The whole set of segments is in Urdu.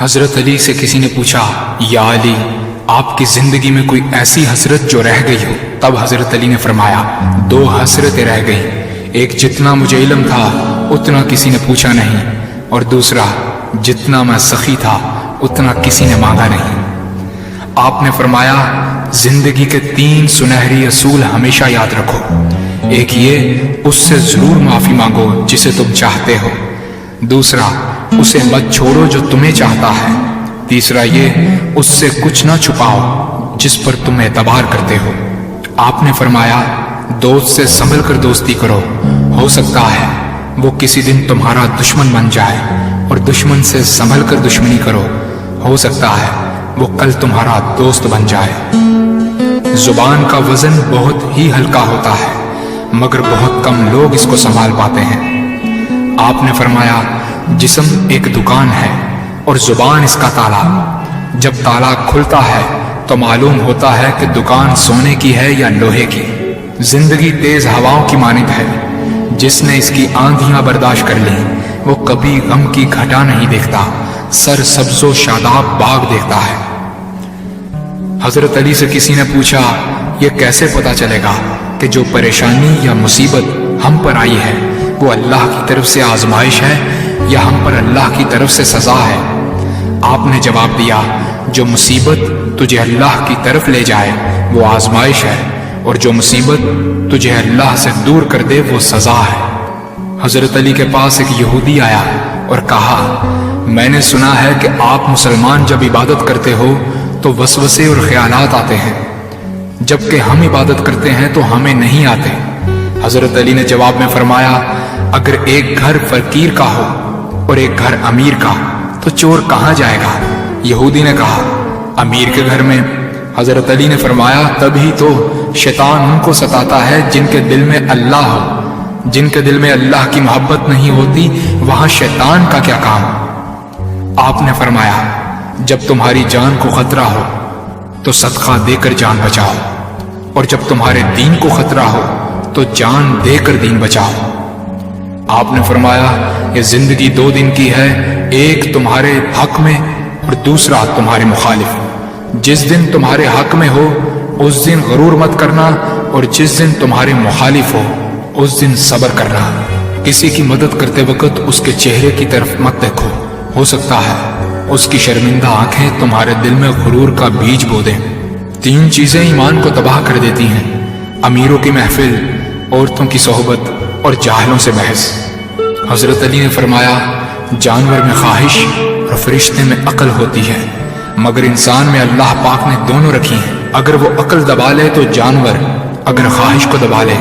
حضرت علی سے کسی نے پوچھا، یا علی، آپ کی زندگی میں کوئی ایسی حسرت جو رہ گئی ہو؟ تب حضرت علی نے فرمایا، 2 حسرتیں رہ گئیں، ایک جتنا مجھے علم تھا اتنا کسی نے پوچھا نہیں، اور دوسرا جتنا میں سخی تھا اتنا کسی نے مانگا نہیں۔ آپ نے فرمایا، زندگی کے 3 سنہری اصول ہمیشہ یاد رکھو۔ ایک یہ، اس سے ضرور معافی مانگو جسے تم چاہتے ہو۔ دوسرا، اسے مت چھوڑو جو تمہیں چاہتا ہے۔ تیسرا یہ، اس سے کچھ نہ چھپاؤ جس پر تم اعتبار کرتے ہو۔ آپ نے فرمایا، دوست سے سنبھل کر دوستی کرو، ہو سکتا ہے وہ کسی دن تمہارا دشمن بن جائے، اور دشمن سے سنبھل کر دشمنی کرو، ہو سکتا ہے وہ کل تمہارا دوست بن جائے۔ زبان کا وزن بہت ہی ہلکا ہوتا ہے، مگر بہت کم لوگ اس کو سنبھال پاتے ہیں۔ آپ نے فرمایا، جسم ایک دکان ہے اور زبان اس کا تالا۔ جب تالا کھلتا ہے تو معلوم ہوتا ہے کہ دکان سونے کی ہے یا لوہے کی۔ زندگی تیز ہواؤں کی مانند ہے، جس نے اس کی آندھیاں برداشت کر لی وہ کبھی غم کی گھٹا نہیں دیکھتا، سر سبز و شاداب باغ دیکھتا ہے۔ حضرت علی سے کسی نے پوچھا، یہ کیسے پتا چلے گا کہ جو پریشانی یا مصیبت ہم پر آئی ہے وہ اللہ کی طرف سے آزمائش ہے یا ہم پر اللہ کی طرف سے سزا ہے؟ آپ نے جواب دیا، جو مصیبت تجھے اللہ کی طرف لے جائے وہ آزمائش ہے، اور جو مصیبت تجھے اللہ سے دور کر دے وہ سزا ہے۔ حضرت علی کے پاس ایک یہودی آیا اور کہا، میں نے سنا ہے کہ آپ مسلمان جب عبادت کرتے ہو تو وسوسے اور خیالات آتے ہیں، جبکہ ہم عبادت کرتے ہیں تو ہمیں نہیں آتے۔ حضرت علی نے جواب میں فرمایا، اگر ایک گھر فقیر کا ہو اور ایک گھر امیر کا تو چور کہاں جائے گا؟ یہودی نے کہا، امیر کے گھر میں۔ حضرت علی نے فرمایا، تبھی تو شیطان ان کو ستاتا ہے جن کے دل میں اللہ ہو۔ جن کے دل میں اللہ کی محبت نہیں ہوتی وہاں شیطان کا کیا کام؟ آپ نے فرمایا، جب تمہاری جان کو خطرہ ہو تو صدقہ دے کر جان بچاؤ، اور جب تمہارے دین کو خطرہ ہو تو جان دے کر دین بچاؤ۔ آپ نے فرمایا، یہ زندگی 2 دن کی ہے، ایک تمہارے حق میں اور دوسرا تمہارے مخالف۔ جس دن تمہارے حق میں ہو اس دن غرور مت کرنا، اور جس دن تمہارے مخالف ہو اس دن صبر کرنا۔ کسی کی مدد کرتے وقت اس کے چہرے کی طرف مت دیکھو، ہو سکتا ہے اس کی شرمندہ آنکھیں تمہارے دل میں غرور کا بیج بو دیں۔ 3 چیزیں ایمان کو تباہ کر دیتی ہیں، امیروں کی محفل، عورتوں کی صحبت اور جاہلوں سے بحث۔ حضرت علی نے فرمایا، جانور میں خواہش اور فرشتے میں عقل ہوتی ہے، مگر انسان میں اللہ پاک نے دونوں رکھی ہیں۔ اگر وہ عقل دبا لے تو جانور، اگر خواہش کو دبا لے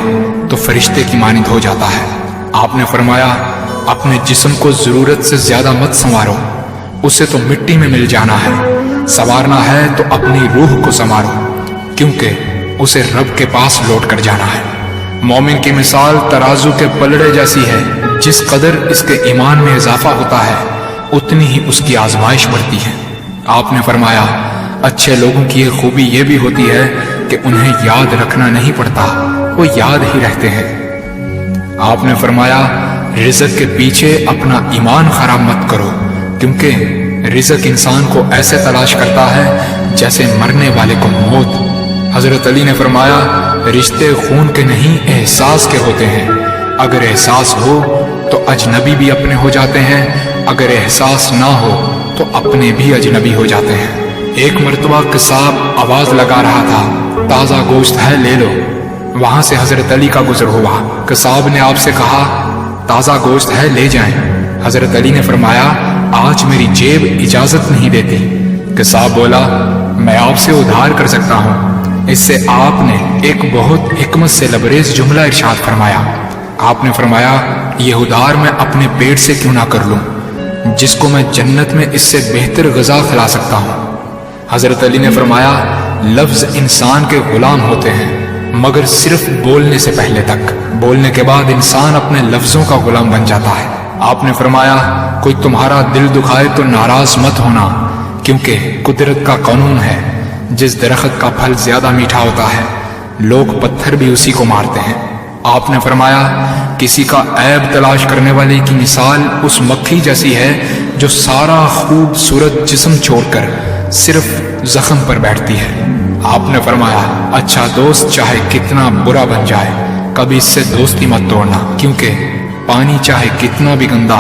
تو فرشتے کی مانند ہو جاتا ہے۔ آپ نے فرمایا، اپنے جسم کو ضرورت سے زیادہ مت سنوارو، اسے تو مٹی میں مل جانا ہے۔ سنوارنا ہے تو اپنی روح کو سنوارو، کیونکہ اسے رب کے پاس لوٹ کر جانا ہے۔ مومن کی مثال ترازو کے پلڑے جیسی ہے، جس قدر اس کے ایمان میں اضافہ ہوتا ہے اتنی ہی اس کی آزمائش بڑھتی ہے۔ آپ نے فرمایا، اچھے لوگوں کی ایک خوبی یہ بھی ہوتی ہے کہ انہیں یاد رکھنا نہیں پڑتا، وہ یاد ہی رہتے ہیں۔ آپ نے فرمایا، رزق کے پیچھے اپنا ایمان خراب مت کرو، کیونکہ رزق انسان کو ایسے تلاش کرتا ہے جیسے مرنے والے کو موت۔ حضرت علی نے فرمایا، رشتے خون کے نہیں احساس کے ہوتے ہیں، اگر احساس ہو تو اجنبی بھی اپنے ہو جاتے ہیں، اگر احساس نہ ہو تو اپنے بھی اجنبی ہو جاتے ہیں۔ ایک مرتبہ قصاب آواز لگا رہا تھا، تازہ گوشت ہے لے لو۔ وہاں سے حضرت علی کا گزر ہوا، قصاب نے آپ سے کہا، تازہ گوشت ہے لے جائیں۔ حضرت علی نے فرمایا، آج میری جیب اجازت نہیں دیتی۔ قصاب بولا، میں آپ سے ادھار کر سکتا ہوں۔ اس سے آپ نے ایک بہت حکمت سے لبریز جملہ ارشاد فرمایا۔ آپ نے فرمایا، یہ ادھار میں اپنے پیٹ سے کیوں نہ کر لوں، جس کو میں جنت میں اس سے بہتر غذا کھلا سکتا ہوں۔ حضرت علی نے فرمایا، لفظ انسان کے غلام ہوتے ہیں مگر صرف بولنے سے پہلے تک، بولنے کے بعد انسان اپنے لفظوں کا غلام بن جاتا ہے۔ آپ نے فرمایا، کوئی تمہارا دل دکھائے تو ناراض مت ہونا، کیونکہ قدرت کا قانون ہے، جس درخت کا پھل زیادہ میٹھا ہوتا ہے لوگ پتھر بھی اسی کو مارتے ہیں۔ آپ نے فرمایا، کسی کا عیب تلاش کرنے والے کی مثال اس مکھی جیسی ہے جو سارا خوبصورت جسم چھوڑ کر صرف زخم پر بیٹھتی ہے۔ آپ نے فرمایا اچھا دوست چاہے کتنا برا بن جائے کبھی اس سے دوستی مت توڑنا، کیونکہ پانی چاہے کتنا بھی گندا